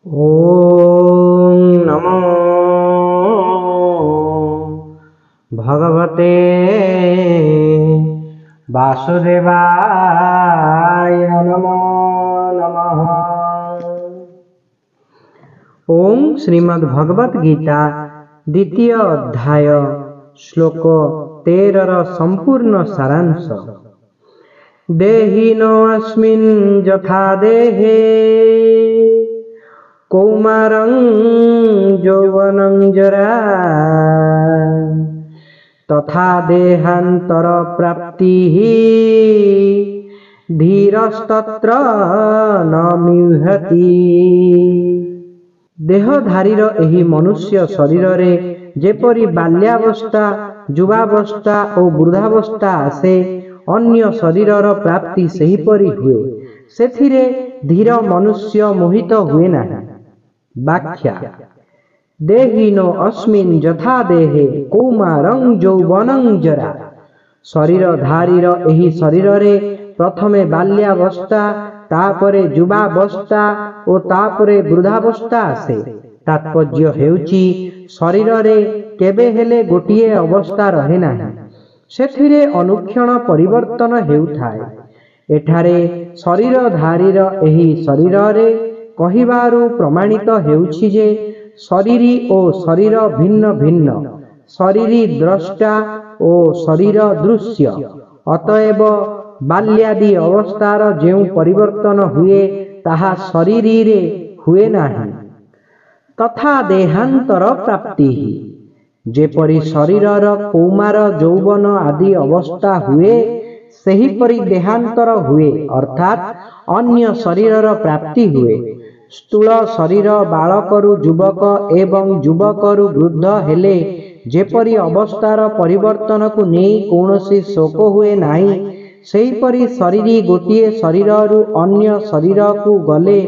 ओम नमो भगवते वासुदेवाय नमो नमः। ओम श्रीमद् भगवत गीता द्वितीय अध्याय श्लोक 13 संपूर्ण सारांश। देहिनोऽस्मिन् यथा देहे कौमारं यौवनं जरा तथा देहांतर प्राप्तिः धीरस्तत्र न म्रियते। देहधारीर एही मनुष्य शरीर रे जेपरि बाल्यावस्था युवावस्था और वृद्धावस्था आसे अन्य शरीरर प्राप्ति सेहीपरि हुए। सेथिरे धीर मनुष्य मोहित हुए नाही। व्याख्या देहिनो अस्मिन् यथा देहे कौमारं यौवनं जरा। शरीरधारीर एही शरीर रे प्रथमे बाल्यावस्था तापरे युवावस्था और तापरे वृद्धावस्था आसे। तात्पर्य हेउची शरीर रे केबे हेले गोटिए अवस्था रहे नाही, सेथिरे अनुक्षण परिवर्तन हेउथाए। एठारे शरीरधारीर एही शरीर रे कहिबारु प्रमाणित हेउछि जे शरीरी ओ शरीर भिन्न भिन्न, शरीरी द्रष्टा ओ शरीर दृश्य। अतएव बाल्यादि अवस्थार जेउ परिवर्तन हुए ताहा शरीरी रे हुए नाही। तथा देहांतर प्राप्ति जेपरि शरीरर कौमार यौवन आदि अवस्था हुए सेहीपरि देहांतर हुए, अर्थात अन्य शरीरर प्राप्ति हुए। स्थूल शरीर बालकरु युवक एवं युवकरु वृद्ध हेले जेपरि अवस्थार परिवर्तन को नहीं कौनसी शोक हुए नाही, सेहीपरि शरीरी गोटिए शरीररु अन्य शरीर को गले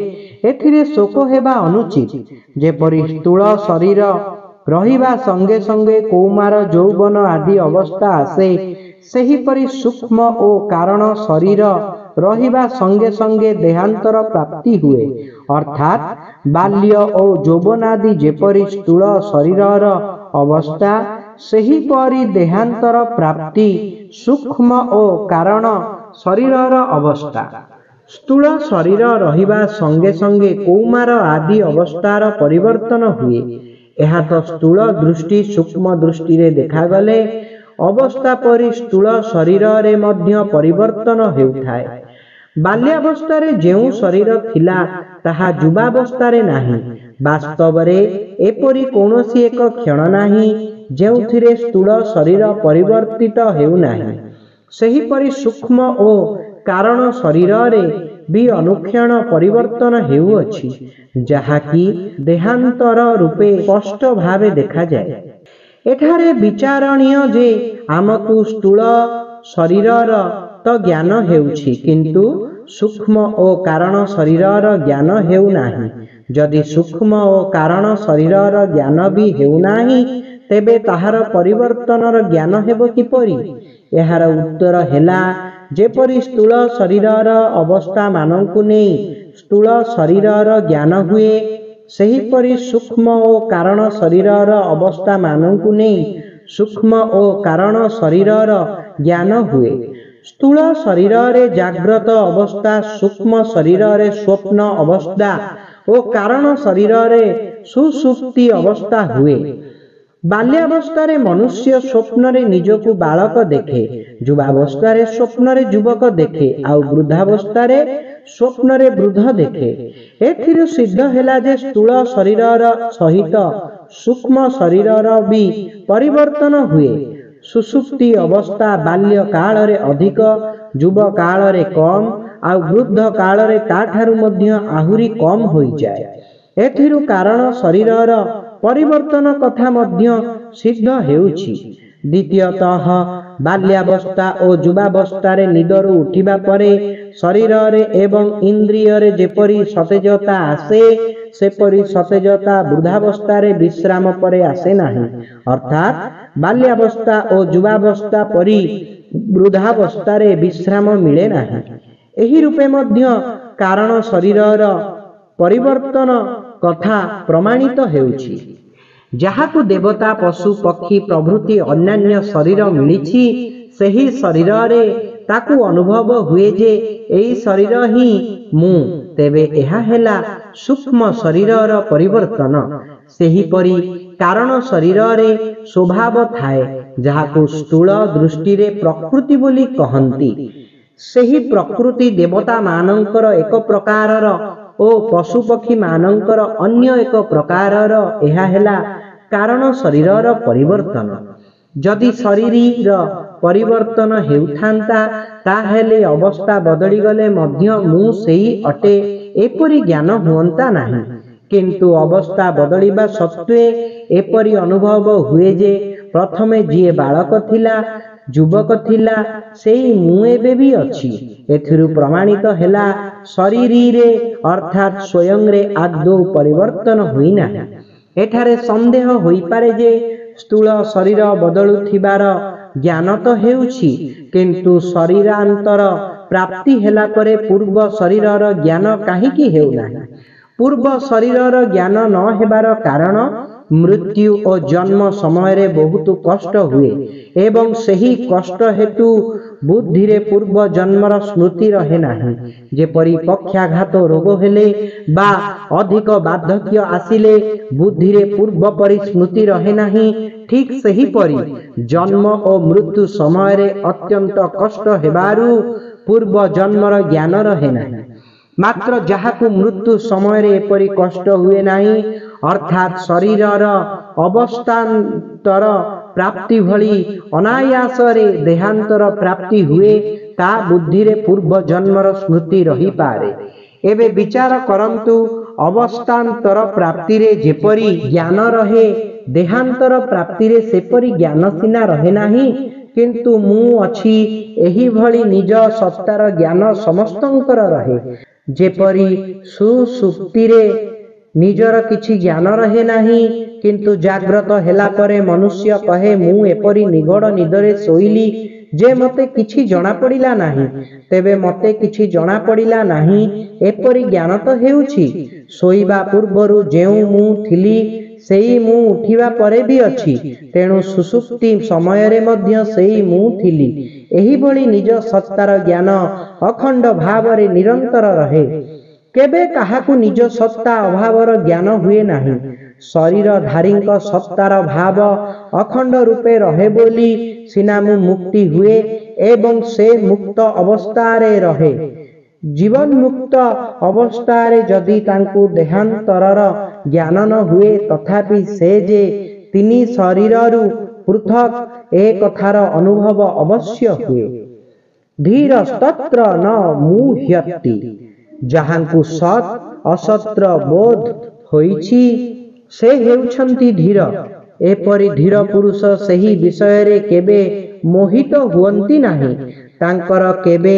एथिरे शोक हेबा अनुचित। जेपरि स्थूल शरीर रहिबा संगे संगे कौमार यौवन आदि अवस्था आसे, सेहीपरि सूक्ष्म ओ कारण शरीर रहिबा संगे संगे देहांतर प्राप्ति हुए, अर्थात बाल्य और यौवनादि जेपरि स्थूल शरीरर अवस्था सेहीपरि देहांतर प्राप्ति सूक्ष्म और कारण शरीरर अवस्था। स्थूल शरीर रहिबा संगे संगे कौमार आदि अवस्थार परिवर्तन हुए। यह तो स्थूल दृष्टि सूक्ष्म दृष्टि रे देखा गले अवस्था परि स्थूल शरीर रे मध्य परिवर्तन हेउथाए। बाल्यावस्था रे जेउ शरीर थिला ताहा युवावस्था रे नाही। वास्तव रे एपरि कोनोसी एक क्षण नाही जेउथिरे स्थूल शरीर परिवर्तित हेउ नाही। सेहीपरि सूक्ष्म ओ कारण शरीर रे भी अनुक्षण परिवर्तन हेउअछि, जाहाकि देहांतर रूपे स्पष्ट भावे देखा जाए। एठारे विचारणीय जे आमकु स्थूल शरीरर तो ज्ञान हेउछि, किंतु सूक्ष्म ओ कारण शरीरर ज्ञान हेउ नाही। जदि सूक्ष्म ओ कारण शरीरर ज्ञान भी हेउ नाही, तेबे ताहार परिवर्तनर ज्ञान हेबो किपरि? एहार उत्तर हेला जेपरि स्थूल शरीरर अवस्था मानंकु नेई स्थूल शरीरर ज्ञान हुए, सेहीपरि सूक्ष्म ओ कारण शरीरर अवस्था मानंकु नेई सूक्ष्म ओ कारण शरीरर ज्ञान हुए। स्थूल शरीर रे जाग्रत अवस्था, सूक्ष्म शरीर रे स्वप्न अवस्था और कारण शरीर रे सुसुप्ति अवस्था हुए। बाल्यावस्था रे मनुष्य स्वप्न रे निजकु बालक देखे, युवावस्था रे स्वप्न रे युवक देखे, आउ वृद्धावस्था रे स्वप्न रे वृद्ध देखे। एथिरु सिद्ध हेला जे स्थूल शरीरर सहित सूक्ष्म शरीरर भी परिवर्तन हुए। सुसुप्ति अवस्था बाल्य काल रे अधिक, युव काल रे कम, आउ वृद्ध काल रे ताठारु मध्य आहुरी कम होई जाए। एथिरु कारण शरीरर परिवर्तन कथा मध्य सिद्ध हेउछि। द्वितीयतः बाल्यावस्था और युवावस्था रे निदरु उठिबा परे शरीर रे एवं इंद्रिय रे जेपरि सतेजता आसे, सेपरि सतेजता वृद्धावस्था रे विश्राम परे आसे नाही। अर्थात बाल्यावस्था और युवावस्था परि वृद्धावस्था रे विश्राम मिले नाही। एही रूपे मध्य कारण शरीरर परिवर्तन କଥା ପ୍ରମାଣିତ ହେଉଛି। ଯାହାକୁ ଦେବତା ପଶୁ ପକ୍ଷୀ ପ୍ରଭୃତି ଅନ୍ୟାନ୍ୟ ଶରୀର ମିଳିଛି, ସେହି ଶରୀରରେ ତାକୁ ଅନୁଭବ ହୁଏ ଯେ ଏହି ଶରୀର ହିଁ ମୁଁ, ତେବେ ଏହା ହେଲା ସୂକ୍ଷ୍ମ ଶରୀରର ପରିବର୍ତ୍ତନ। ସେହିପରି କାରଣ ଶରୀରରେ ସ୍ୱଭାବ ଥାଏ, ଯାହାକୁ ସ୍ଥୂଳ ଦୃଷ୍ଟିରେ ପ୍ରକୃତି ବୋଲି କହନ୍ତି। ସେହି ପ୍ରକୃତି ଦେବତାମାନଙ୍କର ଏକ ପ୍ରକାରର ଓ ପଶୁପକ୍ଷୀ ମାନଙ୍କର ଅନ୍ୟ ଏକ ପ୍ରକାରର। ଏହା ହେଲା କାରଣ ଶରୀରର ପରିବର୍ତ୍ତନ। ଯଦି ଶରୀର ପରିବର୍ତ୍ତନ ହେଉଥାନ୍ତା, ତାହେଲେ ଅବସ୍ଥା ବଦଳିଗଲେ ମଧ୍ୟ ମୁଁ ସେହି ଅଟେ ଏପରି ଜ୍ଞାନ ହୁଅନ୍ତା ନାହିଁ। କିନ୍ତୁ ଅବସ୍ଥା ବଦଳିବା ସତ୍ତ୍ୱେ ଏପରି ଅନୁଭବ ହୁଏ ଯେ ପ୍ରଥମେ ଯିଏ ବାଳକ ଥିଲା, ଯୁବକ ଥିଲା, ସେଇ ମୁଁ ଏବେ ବି ଅଛି। ଏଥିରୁ ପ୍ରମାଣିତ ହେଲା ଶରୀରୀରେ ଅର୍ଥାତ୍ ସ୍ୱୟଂରେ ଆଦୌ ପରିବର୍ତ୍ତନ ହୋଇନାହିଁ। ଏଠାରେ ସନ୍ଦେହ ହୋଇପାରେ ଯେ ସ୍ଥୂଳ ଶରୀର ବଦଳୁଥିବାର ଜ୍ଞାନ ତ ହେଉଛି, କିନ୍ତୁ ଶରୀରାନ୍ତର ପ୍ରାପ୍ତି ହେଲା ପରେ ପୂର୍ବ ଶରୀରର ଜ୍ଞାନ କାହିଁକି ହେଉନାହିଁ? ପୂର୍ବ ଶରୀରର ଜ୍ଞାନ ନ ହେବାର କାରଣ, ମୃତ୍ୟୁ ଓ ଜନ୍ମ ସମୟରେ ବହୁତ କଷ୍ଟ ହୁଏ ଏବଂ ସେହି କଷ୍ଟ ହେତୁ ବୁଦ୍ଧିରେ ପୂର୍ବ ଜନ୍ମର ସ୍ମୃତି ରହେ ନାହିଁ। ଯେପରି ପକ୍ଷାଘାତ ରୋଗ ହେଲେ ବା ଅଧିକ ବାର୍ଦ୍ଧକ୍ୟ ଆସିଲେ ବୁଦ୍ଧିରେ ପୂର୍ବ ପରି ସ୍ମୃତି ରହେ ନାହିଁ, ଠିକ୍ ସେହିପରି ଜନ୍ମ ଓ ମୃତ୍ୟୁ ସମୟରେ ଅତ୍ୟନ୍ତ କଷ୍ଟ ହେବାରୁ ପୂର୍ବ ଜନ୍ମର ଜ୍ଞାନ ରହେ ନାହିଁ। ମାତ୍ର ଯାହାକୁ ମୃତ୍ୟୁ ସମୟରେ ଏପରି କଷ୍ଟ ହୁଏ ନାହିଁ, ଅର୍ଥାତ୍ ଶରୀରର ଅବସ୍ଥାନ୍ତର ପ୍ରାପ୍ତି ଭଳି ଅନାୟାସରେ ଦେହାନ୍ତର ପ୍ରାପ୍ତି ହୁଏ, ତା ବୁଦ୍ଧିରେ ପୂର୍ବ ଜନ୍ମର ସ୍ମୃତି ରହିପାରେ। ଏବେ ବିଚାର କରନ୍ତୁ, ଅବସ୍ଥାନ୍ତର ପ୍ରାପ୍ତିରେ ଯେପରି ଜ୍ଞାନ ରହେ, ଦେହାନ୍ତର ପ୍ରାପ୍ତିରେ ସେପରି ଜ୍ଞାନ ସିନା ରହେ ନାହିଁ, କିନ୍ତୁ ମୁଁ ଅଛି ଏହିଭଳି ନିଜ ସତ୍ତାର ଜ୍ଞାନ ସମସ୍ତଙ୍କର ରହେ। ଯେପରି ସୁଷୁପ୍ତିରେ ନିଜର କିଛି ଜ୍ଞାନ ରହେ ନାହିଁ, କିନ୍ତୁ ଜାଗ୍ରତ ହେଲା ପରେ ମନୁଷ୍ୟ କହେ ମୁଁ ଏପରି ନିଗଡ଼ ନିଦରେ ଶୋଇଲି ଯେ ମୋତେ କିଛି ଜଣାପଡ଼ିଲା ନାହିଁ। ତେବେ ମୋତେ କିଛି ଜଣାପଡ଼ିଲା ନାହିଁ ଏପରି ଜ୍ଞାନ ତ ହେଉଛି। ଶୋଇବା ପୂର୍ବରୁ ଯେଉଁ ମୁଁ ଥିଲି, ସେଇ ମୁଁ ଉଠିବା ପରେ ବି ଅଛି। ତେଣୁ ସୁଷୁପ୍ତି ସମୟରେ ମଧ୍ୟ ସେଇ ମୁଁ ଥିଲି। ଏହିଭଳି ନିଜ ସତ୍ତାର ଜ୍ଞାନ ଅଖଣ୍ଡ ଭାବରେ ନିରନ୍ତର ରହେ। କେବେ କାହାକୁ ନିଜ ସତ୍ତା ଅଭାବର ଜ୍ଞାନ ହୁଏ ନାହିଁ। ଶରୀରଧାରୀଙ୍କ ସତ୍ତାର ଭାବ ଅଖଣ୍ଡ ରୂପେ ରହେ ବୋଲି ସିନା ମୁକ୍ତି ହୁଏ ଏବଂ ସେ ମୁକ୍ତ ଅବସ୍ଥାରେ ରହେ। ଜୀବନ୍ମୁକ୍ତ ଅବସ୍ଥାରେ ଯଦି ତାଙ୍କୁ ଦେହାନ୍ତରର ଜ୍ଞାନ ନ ହୁଏ, ତଥାପି ସେ ଯେ ତିନି ଶରୀରରୁ ପୃଥକ୍ ଏ କଥାର ଅନୁଭବ ଅବଶ୍ୟ ହୁଏ। ଧୀରସ୍ତତ୍ର ନ ମୁହ୍ୟତି। ଯାହାଙ୍କୁ ସତ୍ ଅସତ୍ର ବୋଧ ହୋଇଛି, ସେ ହେଉଛନ୍ତି ଧୀର। ଏପରି ଧୀର ପୁରୁଷ ସେହି ବିଷୟରେ କେବେ ମୋହିତ ହୁଅନ୍ତି ନାହିଁ। ତାଙ୍କର କେବେ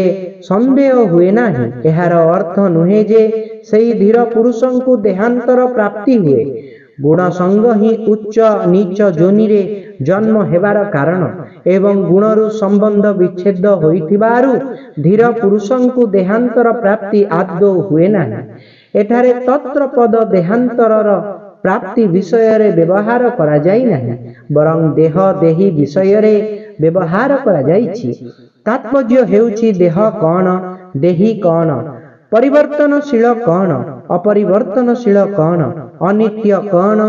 ସନ୍ଦେହ ହୁଏ ନାହିଁ। ଏହାର ଅର୍ଥ ନୁହେଁ ଯେ ସେହି ଧୀର ପୁରୁଷଙ୍କୁ ଦେହାନ୍ତର ପ୍ରାପ୍ତି ହୁଏ। ଗୁଣ ସଙ୍ଗ ହିଁ ଉଚ୍ଚ ନୀଚ ଯୋନିରେ ଜନ୍ମ ହେବାର କାରଣ ଏବଂ ଗୁଣରୁ ସମ୍ବନ୍ଧ ବିଚ୍ଛେଦ ହୋଇଥିବାରୁ ଧୀର ପୁରୁଷଙ୍କୁ ଦେହାନ୍ତର ପ୍ରାପ୍ତି ଆଦୌ ହୁଏ ନାହିଁ। ଏଠାରେ ତତ୍ର ପଦ ଦେହାନ୍ତରର ପ୍ରାପ୍ତି ବିଷୟରେ ବ୍ୟବହାର କରାଯାଇ ନାହିଁ, ବରଂ ଦେହ ଦେହୀ ବିଷୟରେ ବ୍ୟବହାର କରାଯାଇଛି। ତାତ୍ପର୍ଯ୍ୟ ହେଉଛି ଦେହ କ'ଣ, ଦେହୀ କ'ଣ, ପରିବର୍ତ୍ତନଶୀଳ କ'ଣ, ଅପରିବର୍ତ୍ତନଶୀଳ କ'ଣ, ଅନିତ୍ୟ କ'ଣ,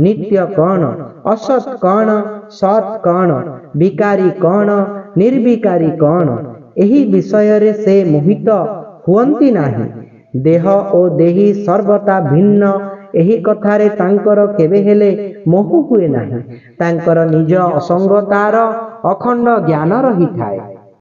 ନିତ୍ୟ କ'ଣ, ଅସତ୍ କ'ଣ, ସତ୍ କ'ଣ, ବିକାରୀ କ'ଣ, ନିର୍ବିକାରୀ କ'ଣ, ଏହି ବିଷୟରେ ସେ ମୋହିତ ହୁଅନ୍ତି ନାହିଁ। ଦେହ ଓ ଦେହୀ ସର୍ବଥା ଭିନ୍ନ, ଏହି କଥାରେ ତାଙ୍କର କେବେ ହେଲେ ମୋହ ହୁଏ ନାହିଁ। ତାଙ୍କର ନିଜ ଅସଙ୍ଗତାର ଅଖଣ୍ଡ ଜ୍ଞାନ ରହିଥାଏ।